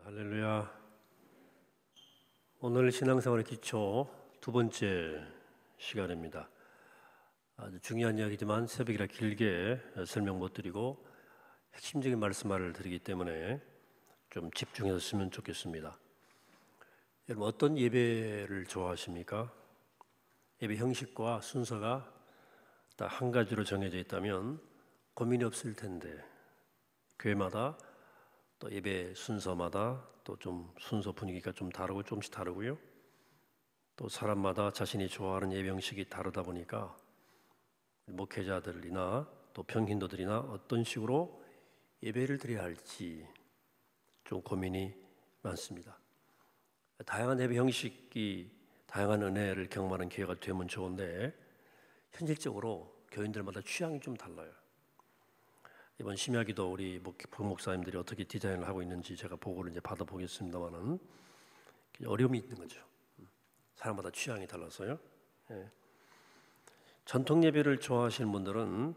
할렐루야. 오늘 신앙생활의 기초 두 번째 시간입니다. 아주 중요한 이야기지만 새벽이라 길게 설명 못 드리고 핵심적인 말씀을 드리기 때문에 좀 집중해서 쓰면 좋겠습니다. 여러분, 어떤 예배를 좋아하십니까? 예배 형식과 순서가 딱 한 가지로 정해져 있다면 고민이 없을 텐데, 교회마다 또 예배 순서마다 또 좀 순서 분위기가 좀 다르고 조금씩 다르고요. 또 사람마다 자신이 좋아하는 예배 형식이 다르다 보니까 목회자들이나 또 평신도들이나 어떤 식으로 예배를 드려야 할지 좀 고민이 많습니다. 다양한 예배 형식이 다양한 은혜를 경험하는 기회가 되면 좋은데 현실적으로 교인들마다 취향이 좀 달라요. 이번 심야기도 우리 부목사님들이 어떻게 디자인을 하고 있는지 제가 보고를 이제 받아보겠습니다만은 어려움이 있는 거죠. 사람마다 취향이 달라서요. 예. 전통 예배를 좋아하시는 분들은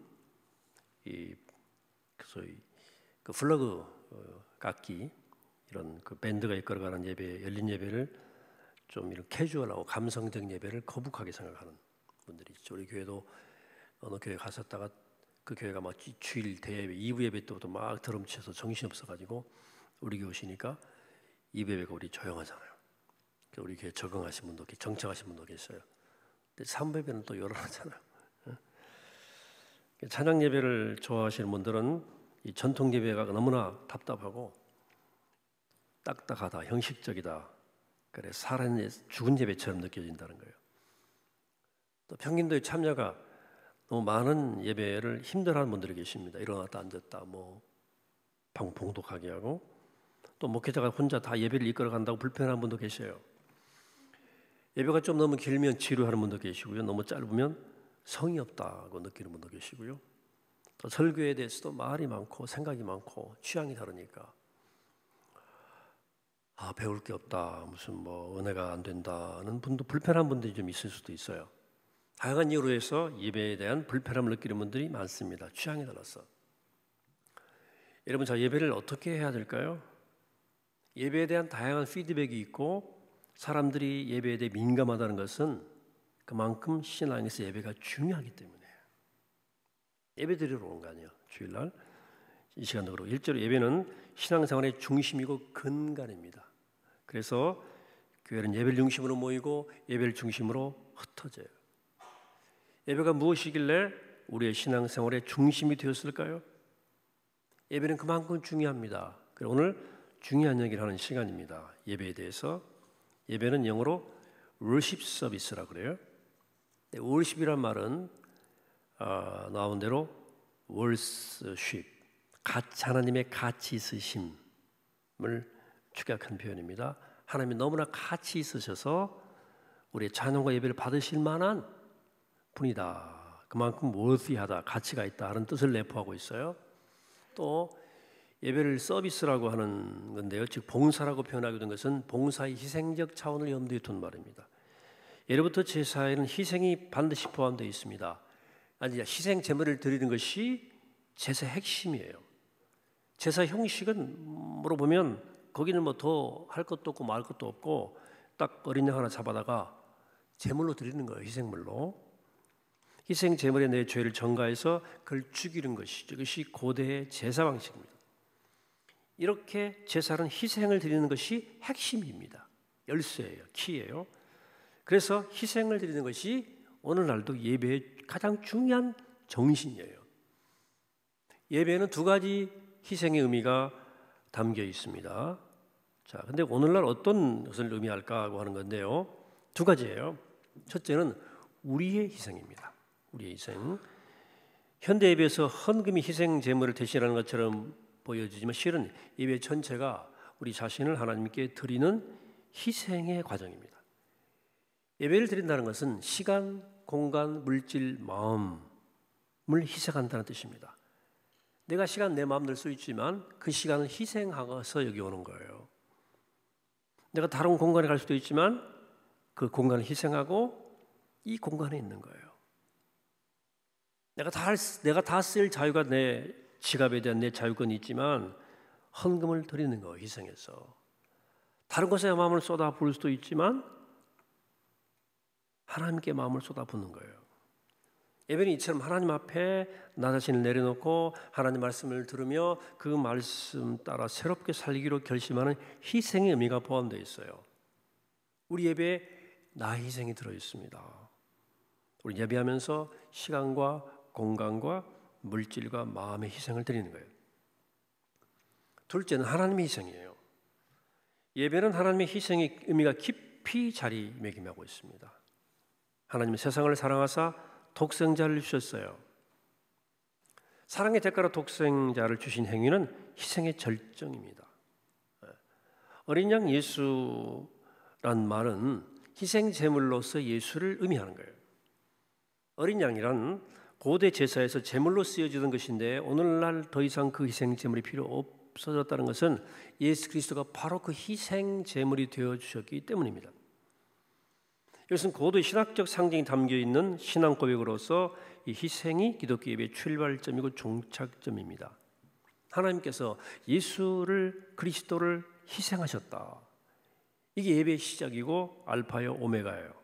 소위 그 플러그 악기 이런 그 밴드가 이끌어가는 예배, 열린 예배를 좀 이런 캐주얼하고 감성적 예배를 거북하게 생각하는 분들이 있죠. 우리 교회도 어느 교회 갔었다가 그 교회가 막 주일 대예배, 2부 예배 때부터 막 드럼치셔서 정신없어가지고 우리 교회 오시니까 2부 예배가 우리 조용하잖아요. 우리 교회 적응하신 분도 정착하신 분도 계셔요. 근데 3부 예배는 또 요란하잖아요. 찬양 예배를 좋아하시는 분들은 이 전통 예배가 너무나 답답하고 딱딱하다, 형식적이다. 그래 살아있는 죽은 예배처럼 느껴진다는 거예요. 또 평균도의 참여가 너무 많은 예배를 힘들어하는 분들이 계십니다. 일어났다 앉았다 봉독하게 하고 또 목회자가 혼자 다 예배를 이끌어간다고 불편한 분도 계셔요. 예배가 좀 너무 길면 지루하는 분도 계시고요. 너무 짧으면 성의 없다고 느끼는 분도 계시고요. 또 설교에 대해서도 말이 많고 생각이 많고 취향이 다르니까 배울 게 없다, 무슨 은혜가 안 된다는 분도 불편한 분들이 좀 있을 수도 있어요. 다양한 이유로 해서 예배에 대한 불편함을 느끼는 분들이 많습니다. 취향이 달라서. 여러분, 자, 예배를 어떻게 해야 될까요? 예배에 대한 다양한 피드백이 있고 사람들이 예배에 대해 민감하다는 것은 그만큼 신앙에서 예배가 중요하기 때문이에요. 예배 드리러 오는 거 아니에요. 주일날 이 시간도 그렇고 일제로 예배는 신앙생활의 중심이고 근간입니다. 그래서 교회는 예배를 중심으로 모이고 예배를 중심으로 흩어져요. 예배가 무엇이길래 우리의 신앙생활의 중심이 되었을까요? 예배는 그만큼 중요합니다. 그래서 오늘 중요한 얘기를 하는 시간입니다. 예배에 대해서. 예배는 영어로 worship service라고 그래요. worship이란 말은 나온 대로 worship, 하나님의 가치 있으심을 축약한 표현입니다. 하나님이 너무나 가치 있으셔서 우리의 찬양과 예배를 받으실 만한 분이다. 그만큼 worthy하다, 가치가 있다 하는 뜻을 내포하고 있어요. 또 예배를 서비스라고 하는 건데요. 즉 봉사라고 표현하게 된 것은 봉사의 희생적 차원을 염두에 둔 말입니다. 예로부터 제사에는 희생이 반드시 포함되어 있습니다. 아니, 희생 제물을 드리는 것이 제사의 핵심이에요. 제사 형식은 물어보면 거기는 더 할 것도 없고 말 것도 없고 딱 어린 양 하나 잡아다가 제물로 드리는 거예요. 희생물로. 희생 제물에 내 죄를 전가해서 그걸 죽이는 것이 이것이 고대의 제사 방식입니다. 이렇게 제사는 희생을 드리는 것이 핵심입니다. 열쇠예요. 키예요. 그래서 희생을 드리는 것이 오늘날도 예배의 가장 중요한 정신이에요. 예배에는 두 가지 희생의 의미가 담겨 있습니다. 자, 근데 오늘날 어떤 것을 의미할까 하는 건데요. 두 가지예요. 첫째는 우리의 희생입니다. 우리의 희생. 현대 예배에서 헌금이 희생 제물을 대신하는 것처럼 보여지지만 실은 예배 전체가 우리 자신을 하나님께 드리는 희생의 과정입니다. 예배를 드린다는 것은 시간, 공간, 물질, 마음을 희생한다는 뜻입니다. 내가 시간, 내 마음 낼 수 있지만 그 시간을 희생하고서 여기 오는 거예요. 내가 다른 공간에 갈 수도 있지만 그 공간을 희생하고 이 공간에 있는 거예요. 내가 다 쓸 자유가 내 지갑에 대한 내 자유권이 있지만 헌금을 드리는 거 희생해서 다른 것에 마음을 쏟아 부을 수도 있지만 하나님께 마음을 쏟아 붓는 거예요. 예배는 이처럼 하나님 앞에 나 자신을 내려놓고 하나님 말씀을 들으며 그 말씀 따라 새롭게 살기로 결심하는 희생의 의미가 포함되어 있어요. 우리 예배에 나의 희생이 들어있습니다. 우리 예배하면서 시간과 공간과 물질과 마음의 희생을 드리는 거예요. 둘째는 하나님의 희생이에요. 예배는 하나님의 희생의 의미가 깊이 자리매김하고 있습니다. 하나님은 세상을 사랑하사 독생자를 주셨어요. 사랑의 대가로 독생자를 주신 행위는 희생의 절정입니다. 어린 양 예수란 말은 희생 제물로서 예수를 의미하는 거예요. 어린 양이란 고대 제사에서 제물로 쓰여지던 것인데 오늘날 더 이상 그 희생 제물이 필요 없어졌다는 것은 예수 그리스도가 바로 그 희생 제물이 되어 주셨기 때문입니다. 이것은 고도의 신학적 상징이 담겨 있는 신앙 고백으로서 이 희생이 기독교 예배의 출발점이고 종착점입니다. 하나님께서 예수를 그리스도를 희생하셨다. 이게 예배의 시작이고 알파요 오메가예요.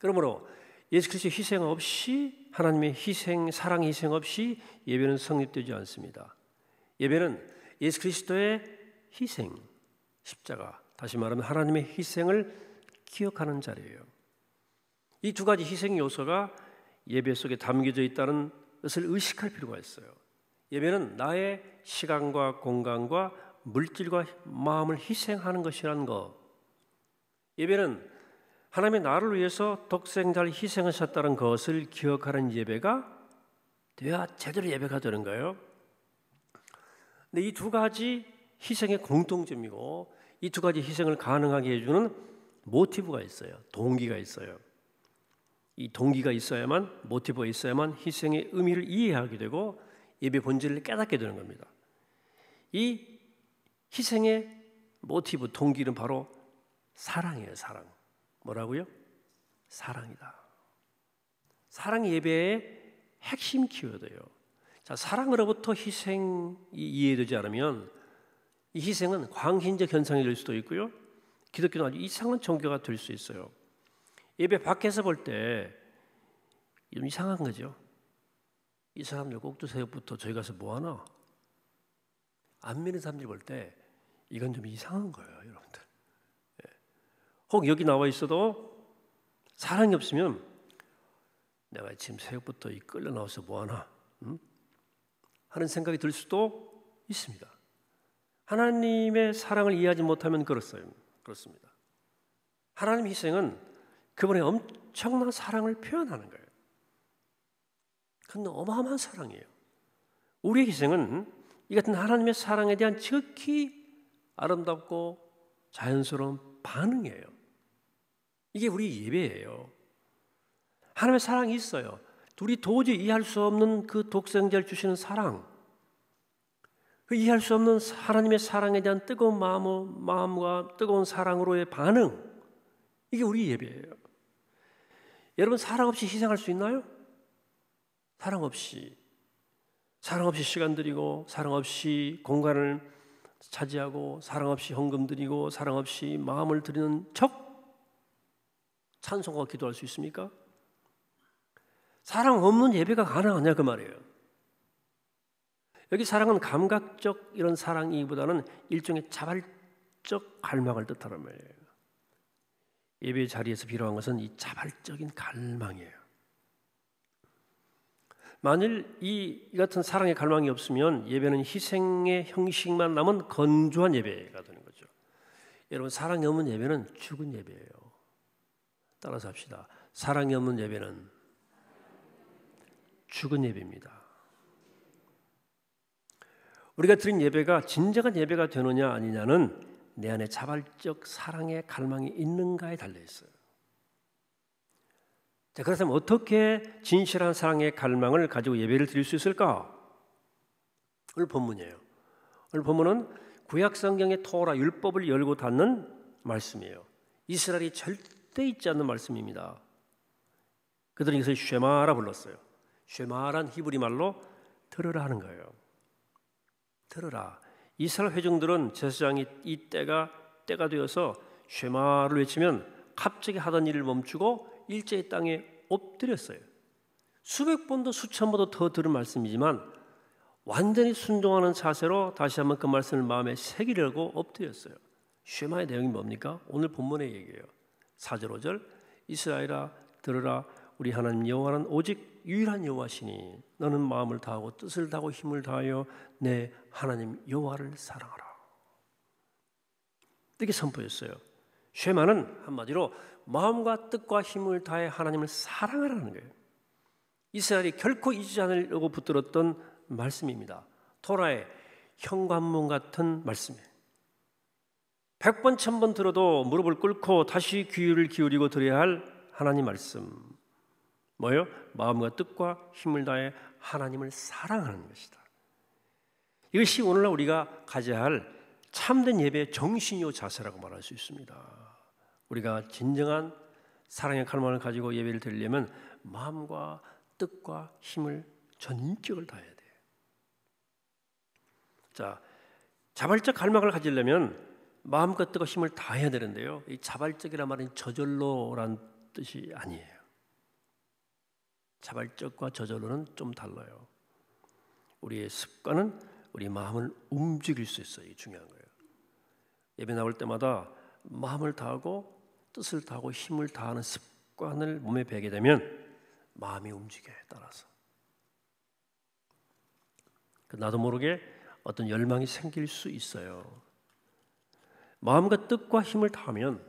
그러므로 예수 그리스도의 희생 없이 하나님의 희생, 사랑 희생 없이 예배는 성립되지 않습니다. 예배는 예수 그리스도의 희생, 십자가, 다시 말하면 하나님의 희생을 기억하는 자리예요. 이 두 가지 희생 요소가 예배 속에 담겨져 있다는 것을 의식할 필요가 있어요. 예배는 나의 시간과 공간과 물질과 마음을 희생하는 것이라는 것. 예배는 하나님의 나를 위해서 독생자를 희생하셨다는 것을 기억하는 예배가 돼야 제대로 예배가 되는 거예요. 근데 이 두 가지 희생의 공통점이고 이 두 가지 희생을 가능하게 해주는 모티브가 있어요. 동기가 있어요. 이 동기가 있어야만, 모티브가 있어야만 희생의 의미를 이해하게 되고 예배 본질을 깨닫게 되는 겁니다. 이 희생의 모티브, 동기는 바로 사랑이에요. 사랑. 뭐라고요? 사랑이다. 사랑이 예배의 핵심 키워드예요. 자, 사랑으로부터 희생이 이해되지 않으면 이 희생은 광신적 현상이 될 수도 있고요. 기독교는 아주 이상한 종교가 될 수 있어요. 예배 밖에서 볼 때 좀 이상한 거죠. 이 사람들 꼭두 새벽부터 저희 가서 뭐 하나? 안 믿는 사람들이 볼 때 이건 좀 이상한 거예요, 여러분들. 혹 여기 나와 있어도 사랑이 없으면 내가 지금 새벽부터 끌려 나와서 뭐 하나? 하는 생각이 들 수도 있습니다. 하나님의 사랑을 이해하지 못하면 그렇습니다. 하나님 희생은 그분의 엄청난 사랑을 표현하는 거예요. 그건 어마어마한 사랑이에요. 우리의 희생은 이 같은 하나님의 사랑에 대한 지극히 아름답고 자연스러운 반응이에요. 이게 우리 예배예요. 하나님의 사랑이 있어요. 우리 도저히 이해할 수 없는 그 독생자를 주시는 사랑, 그 이해할 수 없는 하나님의 사랑에 대한 뜨거운 마음과 뜨거운 사랑으로의 반응, 이게 우리 예배예요. 여러분 사랑 없이 희생할 수 있나요? 사랑 없이 시간 드리고 사랑 없이 공간을 차지하고 사랑 없이 헌금 드리고 사랑 없이 마음을 드리는 척 찬송과 기도할 수 있습니까? 사랑 없는 예배가 가능하냐 그 말이에요. 여기 사랑은 감각적 이런 사랑이기보다는 일종의 자발적 갈망을 뜻하는 말이에요. 예배 자리에서 필요한 것은 이 자발적인 갈망이에요. 만일 이 같은 사랑의 갈망이 없으면 예배는 희생의 형식만 남은 건조한 예배가 되는 거죠. 여러분 사랑이 없는 예배는 죽은 예배예요. 따라서 합시다. 사랑이 없는 예배는 죽은 예배입니다. 우리가 드린 예배가 진정한 예배가 되느냐 아니냐는 내 안에 자발적 사랑의 갈망이 있는가에 달려 있어요. 자, 그렇다면 어떻게 진실한 사랑의 갈망을 가지고 예배를 드릴 수 있을까? 오늘 본문이에요. 오늘 본문은 구약 성경의 토라 율법을 열고 닫는 말씀이에요. 이스라엘이 절대 잊지 않는 말씀입니다. 그들은 이것을 쉐마라 불렀어요. 쉐마란 히브리 말로 들으라 하는 거예요. 들으라. 이스라엘 회중들은 제사장이 이 때가 때가 되어서 쉐마를 외치면 갑자기 하던 일을 멈추고 일제히 땅에 엎드렸어요. 수백 번도 수천 번도 더 들은 말씀이지만 완전히 순종하는 자세로 다시 한번 그 말씀을 마음에 새기려고 엎드렸어요. 쉐마의 내용이 뭡니까? 오늘 본문의 얘기예요. 4절 5절 이스라엘아 들으라 우리 하나님 여호와는 오직 유일한 여호와시니 너는 마음을 다하고 뜻을 다하고 힘을 다하여 내 하나님 여호와를 사랑하라. 이렇게 선포했어요. 쉐마는 한마디로 마음과 뜻과 힘을 다해 하나님을 사랑하라는 거예요. 이스라엘이 결코 잊지 않으려고 붙들었던 말씀입니다. 토라의 현관문 같은 말씀이에요. 100번 1000번 들어도 무릎을 꿇고 다시 귀를 기울이고 들어야 할 하나님 말씀. 뭐예요? 마음과 뜻과 힘을 다해 하나님을 사랑하는 것이다. 이것이 오늘날 우리가 가져야 할 참된 예배의 정신이요 자세라고 말할 수 있습니다. 우리가 진정한 사랑의 갈망을 가지고 예배를 드리려면 마음과 뜻과 힘을 전인격을 다해야 돼요. 자, 자발적 갈망을 가지려면 마음과 뜻과 힘을 다해야 되는데요. 이 자발적이란 말은 저절로란 뜻이 아니에요. 자발적과 저절로는 좀 달라요. 우리의 습관은 우리 마음을 움직일 수 있어요. 이게 중요한 거예요. 예배 나올 때마다 마음을 다하고 뜻을 다하고 힘을 다하는 습관을 몸에 배게 되면 마음이 움직여요. 따라서 나도 모르게 어떤 열망이 생길 수 있어요. 마음과 뜻과 힘을 다하면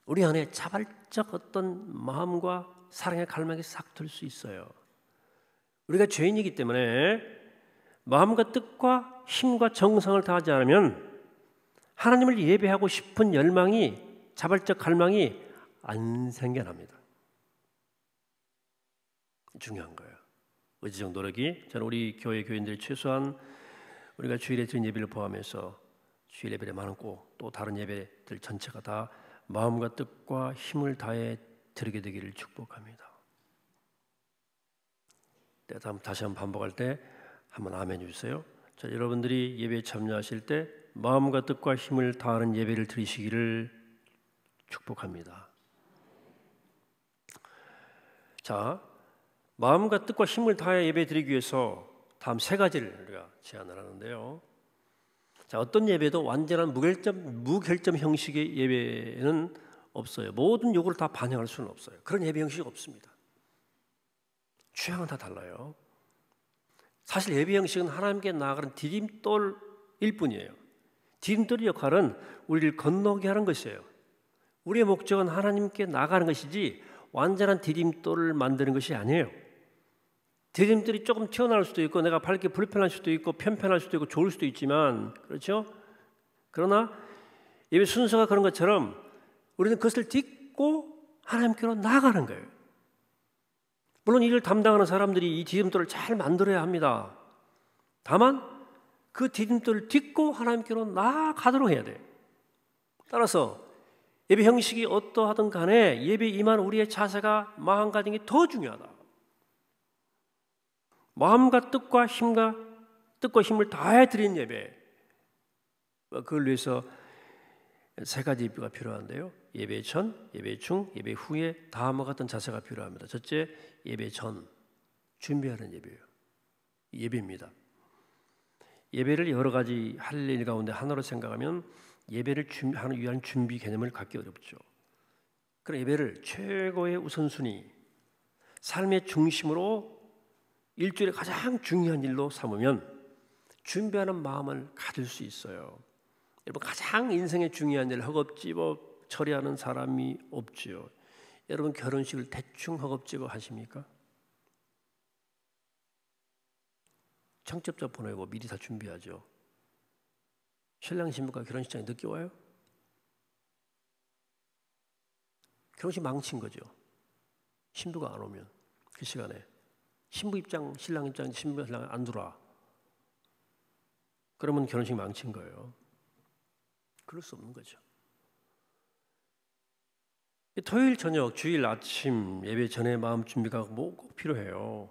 우리 안에 자발적 어떤 마음과 사랑의 갈망이 싹 들 수 있어요. 우리가 죄인이기 때문에 마음과 뜻과 힘과 정성을 다하지 않으면 하나님을 예배하고 싶은 열망이 자발적 갈망이 안 생겨납니다. 중요한 거예요. 의지적 노력이 저는 우리 교회 교인들이 최소한 우리가 주일에 드린 예배를 포함해서 주일 예배에 많은 꼭 또 다른 예배들 전체가 다 마음과 뜻과 힘을 다해 드리게 되기를 축복합니다. 다시 한번 반복할 때 한번 아멘 해주세요. 자, 여러분들이 예배에 참여하실 때 마음과 뜻과 힘을 다하는 예배를 드리시기를 축복합니다. 자, 마음과 뜻과 힘을 다해 예배 드리기 위해서 다음 세 가지를 우리가 제안을 하는데요. 자, 어떤 예배도 완전한 무결점 형식의 예배는 없어요. 모든 요구를 다 반영할 수는 없어요. 그런 예배 형식이 없습니다. 취향은 다 달라요. 사실 예배 형식은 하나님께 나아가는 디딤돌일 뿐이에요. 디딤돌의 역할은 우리를 건너게 하는 것이에요. 우리의 목적은 하나님께 나아가는 것이지 완전한 디딤돌을 만드는 것이 아니에요. 디딤돌이 조금 튀어나올 수도 있고 내가 밟기 불편할 수도 있고 편편할 수도 있고 좋을 수도 있지만 그렇죠? 그러나 예배 순서가 그런 것처럼 우리는 그것을 딛고 하나님께로 나아가는 거예요. 물론 이를 담당하는 사람들이 이 디딤돌을 잘 만들어야 합니다. 다만 그 디딤돌을 딛고 하나님께로 나아가도록 해야 돼요. 따라서 예배 형식이 어떠하든 간에 예배에 임한 우리의 자세가 마음가짐이 더 중요하다. 마음과 뜻과 힘을 다해 드린 예배, 그걸 위해서 세 가지 예배가 필요한데요. 예배 전, 예배 중, 예배 후에 다음과 같은 자세가 필요합니다. 첫째, 예배 전, 준비하는 예배예요. 예배입니다. 예배를 여러 가지 할 일 가운데 하나로 생각하면 예배를 준비하는 위한 준비 개념을 갖기 어렵죠. 그런 예배를 최고의 우선순위, 삶의 중심으로 일주일에 가장 중요한 일로 삼으면 준비하는 마음을 가질 수 있어요. 여러분 가장 인생에 중요한 일 허겁지겁 처리하는 사람이 없지요. 여러분 결혼식을 대충 허겁지겁 하십니까? 청첩장 보내고 미리 다 준비하죠. 신랑 신부가 결혼식장에 늦게 와요? 결혼식 망친 거죠. 신부가 안 오면 그 시간에 신부 입장, 신랑 입장, 신부 신랑 안 들어와. 그러면 결혼식 망친 거예요. 그럴 수 없는 거죠. 토요일 저녁, 주일 아침 예배 전에 마음 준비가 꼭 필요해요.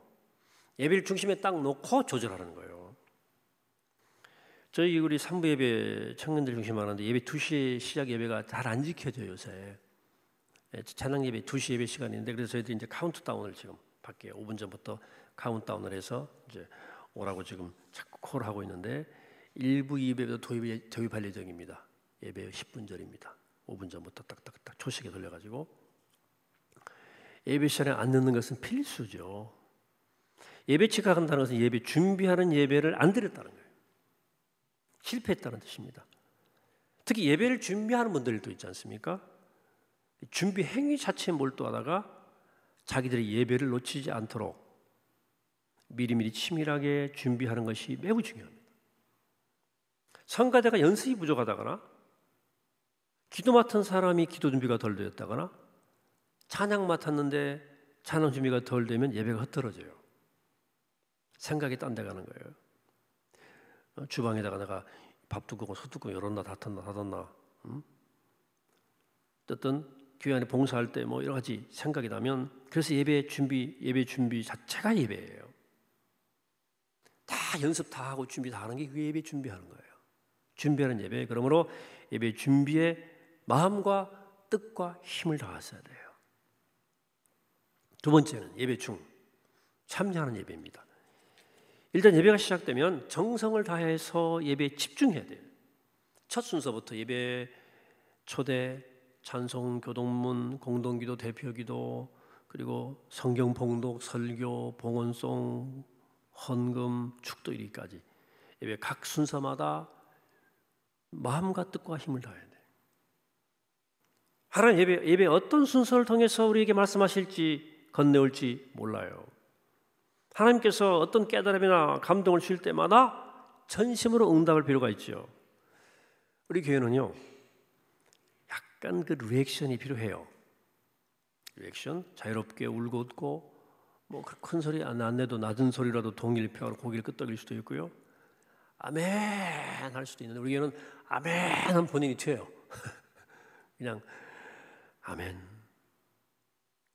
예배를 중심에 딱 놓고 조절하는 거예요. 저희 우리 산부 예배 청년들 중심으로 하는데 예배 2시에 시작 예배가 잘 안 지켜져요 요새. 찬양 예배 2시 예배 시간인데 그래서 저희들이 이제 카운트다운을 지금 밖에 5분 전부터 카운트다운을 해서 이제 오라고 지금 자꾸 콜을 하고 있는데 일부 예배도 도입할 예정입니다. 예배 10분 전입니다. 5분 전부터 딱딱딱 초식에 돌려가지고 예배 시간에 안 넣는 것은 필수죠. 예배 지각한다는 것은 예배 준비하는 예배를 안 드렸다는 거예요. 실패했다는 뜻입니다. 특히 예배를 준비하는 분들도 있지 않습니까? 준비 행위 자체에 몰두하다가 자기들의 예배를 놓치지 않도록 미리미리 치밀하게 준비하는 것이 매우 중요합니다. 성가대가 연습이 부족하다거나 기도 맡은 사람이 기도 준비가 덜 되었다거나 찬양 맡았는데 찬양 준비가 덜 되면 예배가 흩어져요. 생각이 딴 데 가는 거예요. 주방에다가 내가 밥 두고 소뚜껑 열었나 닫았나 어떤 교회 안에 봉사할 때 뭐 여러 가지 생각이 나면 그래서 예배 준비 자체가 예배예요. 다 연습 다 하고 준비 다 하는 게 예배 준비하는 거예요. 준비하는 예배. 그러므로 예배 준비에 마음과 뜻과 힘을 다하셔야 돼요. 두 번째는 예배 중 참여하는 예배입니다. 일단 예배가 시작되면 정성을 다해서 예배에 집중해야 돼요. 첫 순서부터 예배 초대, 찬송, 교동문, 공동기도, 대표기도, 그리고 성경 봉독, 설교, 봉헌송, 헌금, 축도 이리까지 예배 각 순서마다 마음과 뜻과 힘을 다해야 돼요. 하나님 예배 어떤 순서를 통해서 우리에게 말씀하실지 건네올지 몰라요. 하나님께서 어떤 깨달음이나 감동을 주실 때마다 전심으로 응답할 필요가 있죠. 우리 교회는요, 약간 그 리액션이 필요해요. 리액션, 자유롭게 울고 웃고, 뭐 큰 소리 안 내도 낮은 소리라도 동일 펴고 고개를 끄덕일 수도 있고요. 아멘 할 수도 있는데 우리 교회는 아멘 하면 본인이 튀어요. 그냥 아멘,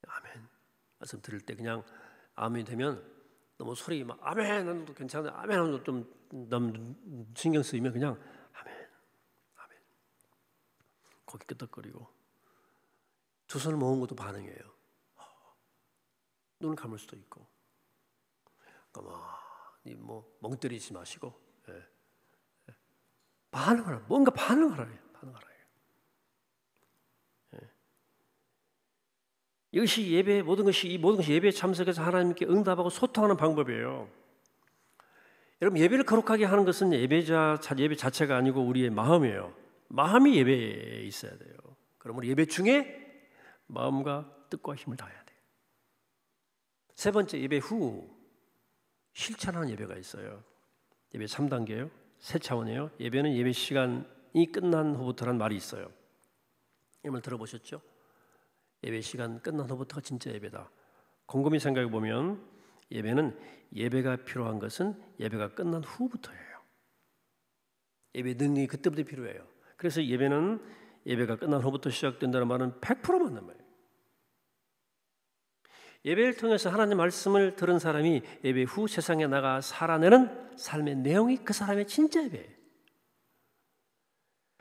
아멘 말씀 들을 때 그냥 아멘이 되면 너무 소리 막 아멘 하는 것도 괜찮은데 아멘 하는 것도 좀 너무 신경 쓰이면 그냥 아멘, 아멘 고개 끄덕거리고 두 손을 모은 것도 반응이에요. 눈을 감을 수도 있고 가만히 뭐 멍 때리지 마시고 반응하라. 뭔가 반응하라. 이것이 예배 모든 것이 예배에 참석해서 하나님께 응답하고 소통하는 방법이에요. 여러분 예배를 거룩하게 하는 것은 예배 자체가 아니고 우리의 마음이에요. 마음이 예배에 있어야 돼요. 그러므로 예배 중에 마음과 뜻과 힘을 다해야 돼요. 세 번째 예배 후 실천하는 예배가 있어요. 예배 3단계예요. 세 차원이에요. 예배는 예배 시간이 끝난 후부터라는 말이 있어요. 이 말 들어보셨죠? 예배 시간 끝난 후부터가 진짜 예배다. 곰곰이 생각해 보면 예배는 예배가 필요한 것은 예배가 끝난 후부터예요. 예배 능력이 그때부터 필요해요. 그래서 예배는 예배가 끝난 후부터 시작된다는 말은 100% 맞는 말이에요. 예배를 통해서 하나님 말씀을 들은 사람이 예배 후 세상에 나가 살아내는 삶의 내용이 그 사람의 진짜 예배예요.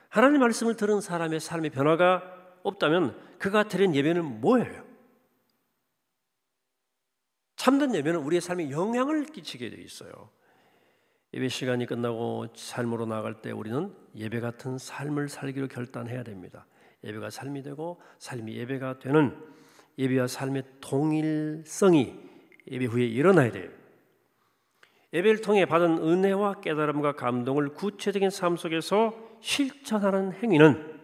하나님 말씀을 들은 사람의 삶의 변화가 없다면 그가 드린 예배는 뭐예요? 참된 예배는 우리의 삶에 영향을 끼치게 되어 있어요. 예배 시간이 끝나고 삶으로 나아갈 때 우리는 예배 같은 삶을 살기로 결단해야 됩니다. 예배가 삶이 되고 삶이 예배가 되는 예배와 삶의 동일성이 예배 후에 일어나야 돼요. 예배를 통해 받은 은혜와 깨달음과 감동을 구체적인 삶 속에서 실천하는 행위는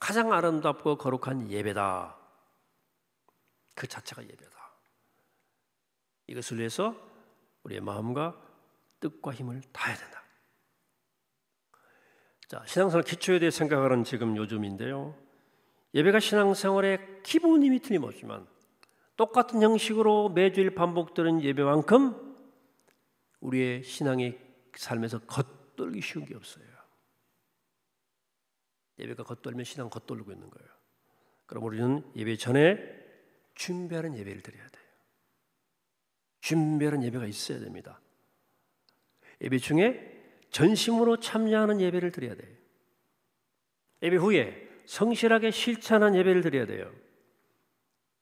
가장 아름답고 거룩한 예배다. 그 자체가 예배다. 이것을 위해서 우리의 마음과 뜻과 힘을 다해야 된다. 자, 신앙생활 기초에 대해 생각하는 지금 요즘인데요. 예배가 신앙생활의 기본임이 틀림없지만 똑같은 형식으로 매주일 반복되는 예배만큼 우리의 신앙의 삶에서 겉돌기 쉬운 게 없어요. 예배가 겉돌면 신앙 겉돌고 있는 거예요. 그럼 우리는 예배 전에 준비하는 예배를 드려야 돼요. 준비하는 예배가 있어야 됩니다. 예배 중에 전심으로 참여하는 예배를 드려야 돼요. 예배 후에 성실하게 실천한 예배를 드려야 돼요.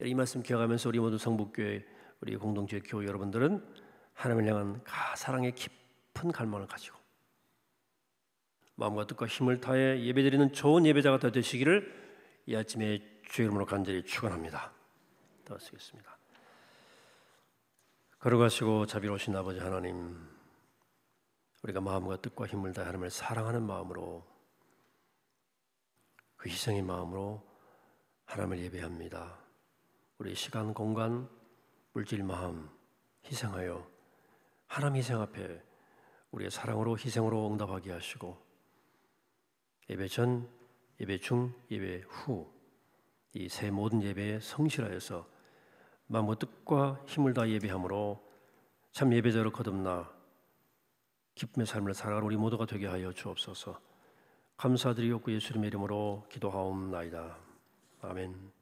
이 말씀 기억하면서 우리 모두 성북교회, 우리 공동체 교회 여러분들은 하나님을 향한 사랑의 깊은 갈망을 가지고 마음과 뜻과 힘을 다해 예배드리는 좋은 예배자가 더 되시기를 이 아침에 주의 이름으로 간절히 축원합니다. 더 쓰겠습니다. 걸어가시고 자비로우신 아버지 하나님, 우리가 마음과 뜻과 힘을 다해 하나님을 사랑하는 마음으로, 그 희생의 마음으로 하나님을 예배합니다. 우리 시간, 공간, 물질, 마음 희생하여 하나님 희생 앞에 우리의 사랑으로 희생으로 응답하게 하시고, 예배 전, 예배 중, 예배 후 이 세 모든 예배에 성실하여서 마음과 뜻과 힘을 다해 예배함으로 참 예배자로 거듭나 기쁨의 삶을 살아가는 우리 모두가 되게 하여 주옵소서. 감사드리옵고 예수님의 이름으로 기도하옵나이다. 아멘.